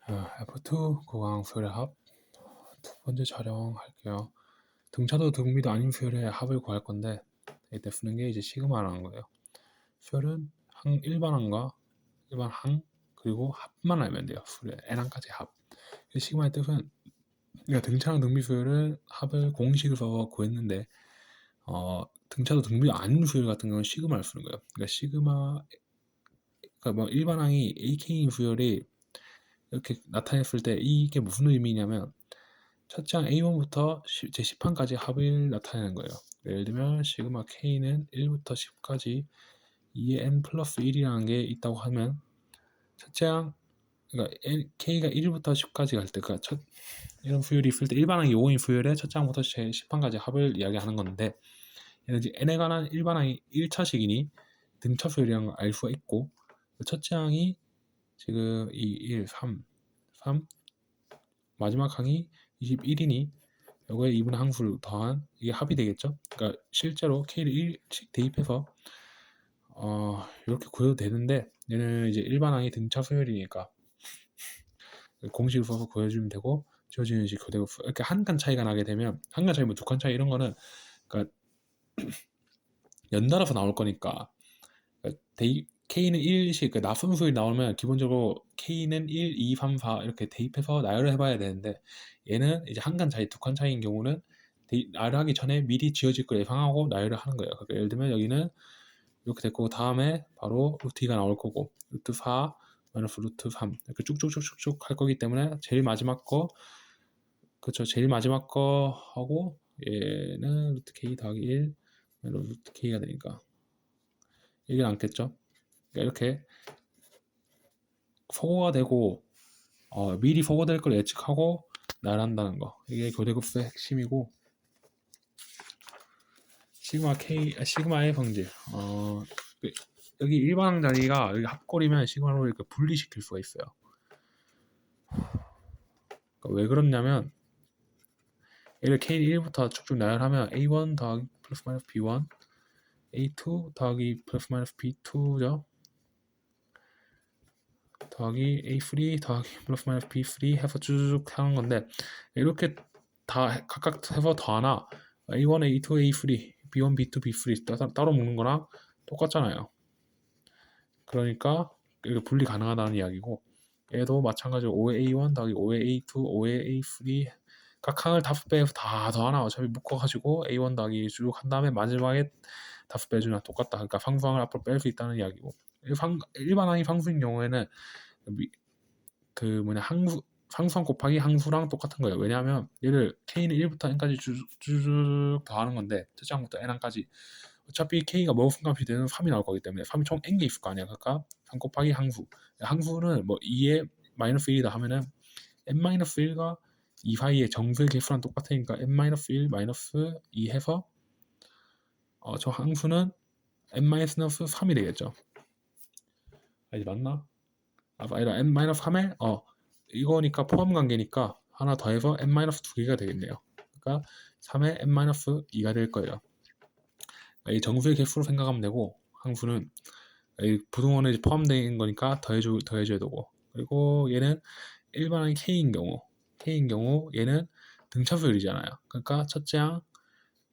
F2 구강 수열의 합 두 번째 촬영할게요. 등차도 등비도 아닌 수열의 합을 구할 건데 이때 쓰는 게 이제 시그마라는 거예요. 수열은 일반항과 일반항 그리고 합만 알면 돼요. 수열의 n항까지 합. 시그마의 뜻은 그러니까 등차랑 등비 수열을 합을 공식을 써서 구했는데 등차도 등비도 아닌 수열 같은 경우는 시그마를 쓰는 거예요. 그러니까 시그마 그러니까 뭐 일반항이 AK인 수열이 이렇게 나타냈을 때 이게 무슨 의미냐면 첫째 항 A1부터 제10항까지 합을 나타내는 거예요. 예를 들면 시그마 K는 1부터 10까지 2의 n 플러스 1이라는 게 있다고 하면 첫째 항 그러니까 K가 1부터 10까지 갈 때 그러니까 이런 수열이 있을 때 일반항이 요거인 수열에 첫째 항부터 제10항까지 합을 이야기하는 건데 얘는 이제 n에 관한 일반항이 1차식이니 등차 수열이라는 걸 알 수가 있고 첫째 항이 지금 1, 3 마지막 항이 21이니 요거에 2분의 항수를 더한 이게 합이 되겠죠. 그러니까 실제로 K를 1씩 대입해서 이렇게 구해도 되는데 얘는 이제 일반항이 등차 수열이니까 공식을 써서 구해주면 되고 지워지는 식 그대로 이렇게 한 칸 차이가 나게 되면 한 칸 차이 뭐 두 칸 차이 이런 거는 그러니까 연달아서 나올 거니까 그러니까 K는 1씩 그러니까 나순수율이 나오면 기본적으로 K는 1, 2, 3, 4 이렇게 대입해서 나열을 해봐야 되는데 얘는 이제 한 칸 차이, 두 칸 차이인 경우는 나열을 하기 전에 미리 지어질 걸 예상하고 나열을 하는 거예요. 그러니까 예를 들면 여기는 이렇게 됐고 다음에 바로 루트 2가 나올 거고 루트 4 마이너스 루트 3 이렇게 쭉쭉쭉쭉쭉 할 거기 때문에 제일 마지막 거 그쵸 제일 마지막 거 하고 얘는 루트 K 더하기 1 루트 K가 되니까 이게 남겠죠. 그러니까 이렇게 소거가 되고 미리 소거될 걸 예측하고 나열한다는 거 이게 교대급수의 핵심이고 시그마의 성질 여기 일반항 자리가 여기 합골이면 시그마로 이렇게 분리시킬 수가 있어요. 그러니까 왜 그렇냐면 얘를 K 1부터 쭉쭉 나열하면 A1 더하기 플러스 마이너스 B1 A2 더하기 플러스 마이너스 B2죠. 더하기 A3 더하기 플러스 마이너스 B3 해서 쭉 하는 건데 이렇게 다 각각 해서 더하나 A1, A2, A3, B1, B2, B3 따로 묶는 거랑 똑같잖아요. 그러니까 이게 분리 가능하다는 이야기고 얘도 마찬가지로 5의 A1 더하기 5의 A2, 5의 A3 각 항을 5배에서 다 더하나 어차피 묶어가지고 A1 더하기 쭉 한 다음에 마지막에 5배 해주나 똑같다. 그러니까 상수항을 앞으로 뺄 수 있다는 이야기고 일반항이 상수인 경우에는 상수항 곱하기 항수랑 똑같은 거예요. 왜냐하면 얘를 K는 1부터 N까지 쭉 더하는 건데 첫째 항부터 N항까지 어차피 K가 뭐 순간없이 되는 3이 나올 거기 때문에 3이 총 N개 있을 거 아니야. 그러니까 3 곱하기 항수는 뭐 2에 마이너스 1이다 하면은 N-1과 2 사이의 정수의 개수랑 똑같으니까 N-1 마이너스 2 해서 저 항수는 N-3이 되겠죠. 이제 맞나? 아니라 N-3에 이거니까 포함 관계니까 하나 더해서 N-2개가 되겠네요. 그러니까 3에 N-2가 될 거예요. 이 정수의 개수로 생각하면 되고 항수는 부등원에 포함된 거니까 더해줘야 되고 그리고 얘는 일반항이 K인 경우 얘는 등차수열이잖아요. 그러니까 첫째 항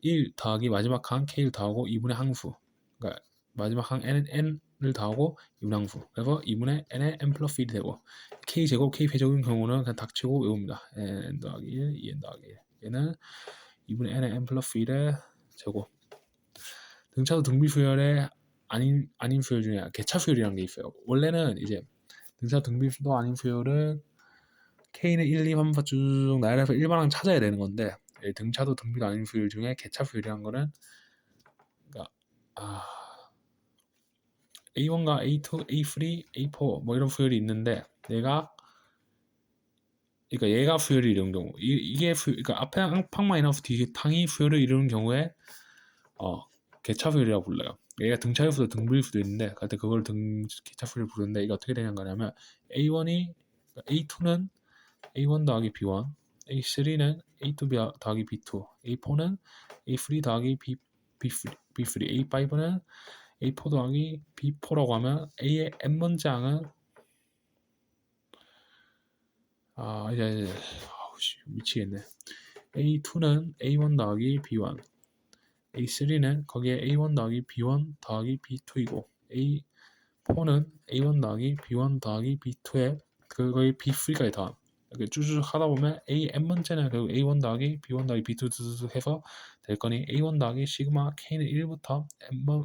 1 더하기 마지막 항 K를 더하고 2분의 항수 그러니까 마지막 항 N을 더하고 2분의 항수 그래서 2분의 N에 N 플러스 1이 되고 K제곱 K배제인 경우는 그냥 닥치고 외웁니다. N 더하기 1, 2N 더하기 1 얘는 2분의 N에 N 플러스 1의 제곱 등차도 등비수열의 아닌 수열 중에 개차수열이라는 게 있어요. 원래는 이제 등차 등비수도 아닌 수열은 K는 1, 2, 3, 4 쭉 나열해서 일반항 찾아야 되는 건데 등차도 등비도 아닌 수열 중에 개차수열이라는 거는 그러니까 A1과 A2, A3, A4 뭐 이런 수열이 있는데 그러니까 얘가 수열을 이루는 경우 이게 그러니까 앞에 항만 이나서 뒤에 항이 수열을 이루는 경우에 개차수열이라고 불러요. 얘가 등차일 수도 등비일 수도 있는데 그때 그걸 개차수열 부르는데 이게 어떻게 되는 거냐면 A2는 A1 더하기 B1 A3는 A2 더하기 B2 A4는 A3 더하기 B3 A5는 A4 더하기 B4라고 하면 A의 n번째 항은 이제 미치겠네. A2는 A1 더하기 B1, A3는 거기에 A1 더하기 B1 더하기 B2이고, A4는 A1 더하기 B1 더하기 B2에 그거의 B3까지 더함. 이렇게 쭉쭉 하다 보면 N번째는 결국 A1 더하기 B1 더하기 B2 해서 될 거니 A1 더하기 시그마 K는 1부터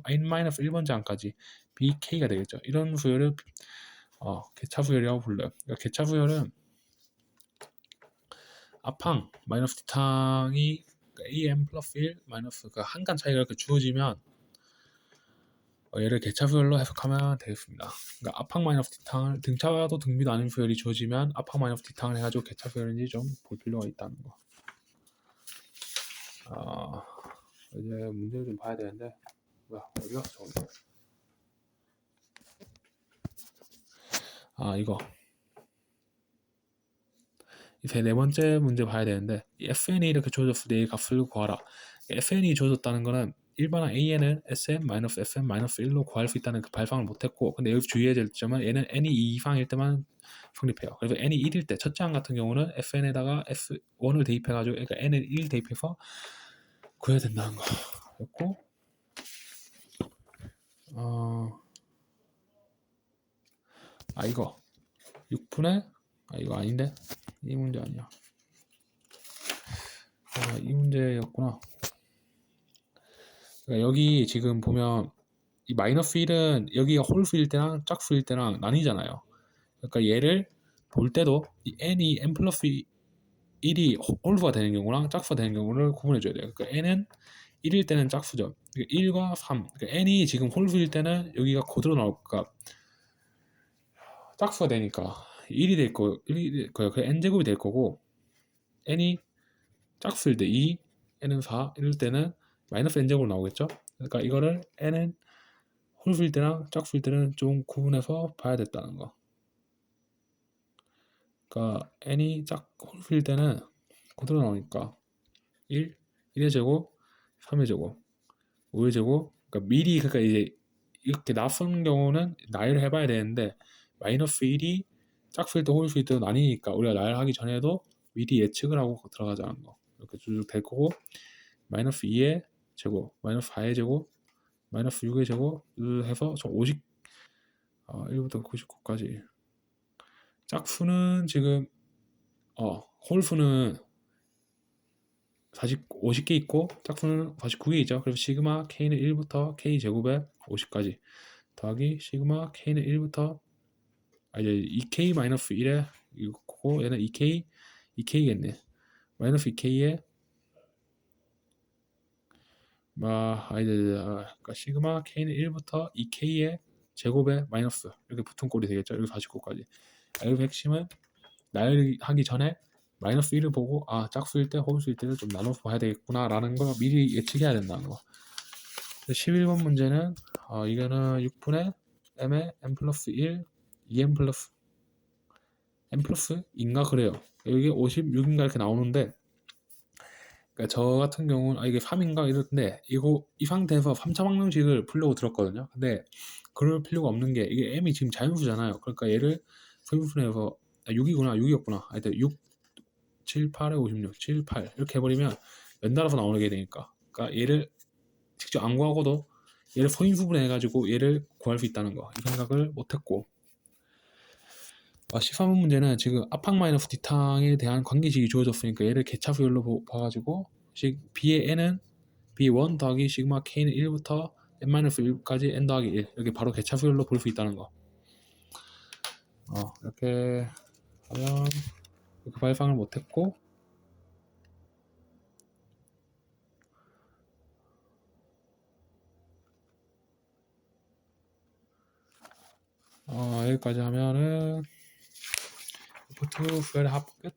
N-1번째 항까지 BK가 되겠죠. 이런 수열을 개차 수열이라고 불러요. 그러니까 개차 수열은 앞항 마이너스 뒷항이 AM 플러스 1 마이너스 그 한 칸 차이가 이렇게 주어지면 얘를 개차 수열로 해석하면 되겠습니다. 그러니까 앞항 마이너스 뒷항을 등차도 등비도 아닌 수열이 주어지면 앞항 마이너스 뒷항을 해가지고 개차 수열인지 좀 볼 필요가 있다는 거. 이제 문제를 좀 봐야 되는데 뭐야 어디가 저기. 이거 이제 네 번째 문제 봐야 되는데 FN이 이렇게 주어졌을 때 이 값을 구하라. FN이 주어졌다는 거는 일반항 AN은 SM-FM-1로 구할 수 있다는 그 발상을 못했고, 근데 여기 주의해야 될 점은 얘는 n이 2 이상일 때만 성립해요. 그래서 n이 1일 때 첫째 항 같은 경우는 FN에다가 S1을 대입해가지고 그러니까 n을 1 대입해서 구해야 된다는 거였고, 이거 6분의 이거 아닌데 이 문제 아니야. 이 문제였구나. 그러니까 여기 지금 보면 이 마이너스 1은 여기가 홀수일 때랑 짝수일 때랑 나뉘잖아요. 그러니까 얘를 볼 때도 이 n이 n 플러스 1이 홀수가 되는 경우랑 짝수가 되는 경우를 구분해 줘야 돼요. 그러니까 n은 1일 때는 짝수죠. 그러니까 1과 3. 그러니까 n이 지금 홀수일 때는 여기가 그대로 나올까 짝수가 되니까 1이 될 거예요. 그 n제곱이 될 거고, n이 짝수일 때 2, n은 4 이럴 때는 마이너스 n제곱 나오겠죠. 그러니까 이거를 n은 홀수일 때랑 짝수일 때는 좀 구분해서 봐야 됐다는 거. 그러니까 n이 홀수일 때는 그대로 나오니까 1, 1의 제곱, 3의 제곱, 5의 제곱. 그러니까 미리 그러니까 이제 이렇게 낯선 경우는 나열을 해봐야 되는데 마이너스 1이 짝수일 때 홀수일 때도 나뉘니까 우리가 나열하기 전에도 미리 예측을 하고 들어가자는 거. 이렇게 쭉 될 거고, 마이너스 2의 제곱, 마이너스 4의 제곱, 마이너스 6의 제곱 해서 저 50 1부터 99까지. 짝수는 지금 홀수는 50개 있고 짝수는 49개 있죠. 그래서 시그마 K는 1부터 K 제곱에 50까지 더하기 시그마 K는 1부터 이제 2K 마이너스 1에 이거고 얘는 2K겠네. 마이너스 2K에 그러니까 시그마 K는 1부터 2K의 제곱에 마이너스 이렇게 붙은 꼴이 되겠죠. 여기 49까지. 여기 핵심은 나열하기 전에 마이너스 1을 보고 짝수일 때 홀수일 때를 좀 나눠서 봐야 되겠구나 라는 걸 미리 예측해야 된다는 거. 11번 문제는 이거는 6분의 m의 n 플러스 1 2n 플러스 n 플러스 인가 그래요. 여기 56인가 이렇게 나오는데, 그러니까 저 같은 경우는 이게 3인가 이런데 이 상태에서 3차 방정식을 풀려고 들었거든요. 근데 그럴 필요가 없는 게 이게 m이 지금 자연수잖아요. 그러니까 얘를 소유분해서 6이구나 6이었구나 하여튼 6 7, 8에 56 7, 8 이렇게 해버리면 연달아서 나오게 되니까, 그러니까 얘를 직접 안 구하고도 얘를 소인수분해 해가지고 얘를 구할 수 있다는 거, 이 생각을 못했고, 13번 문제는 지금 앞항 마이너스 뒷항에 대한 관계식이 주어졌으니까 얘를 개차수열로 봐가지고 B의 n은 B1 더하기 시그마 K는 1부터 n-1까지 n 더하기 1 이렇게 바로 개차수열로 볼 수 있다는 거. 이렇게 하면 그 발상을 못했고, 여기까지 하면은 F2 수열 합 끝.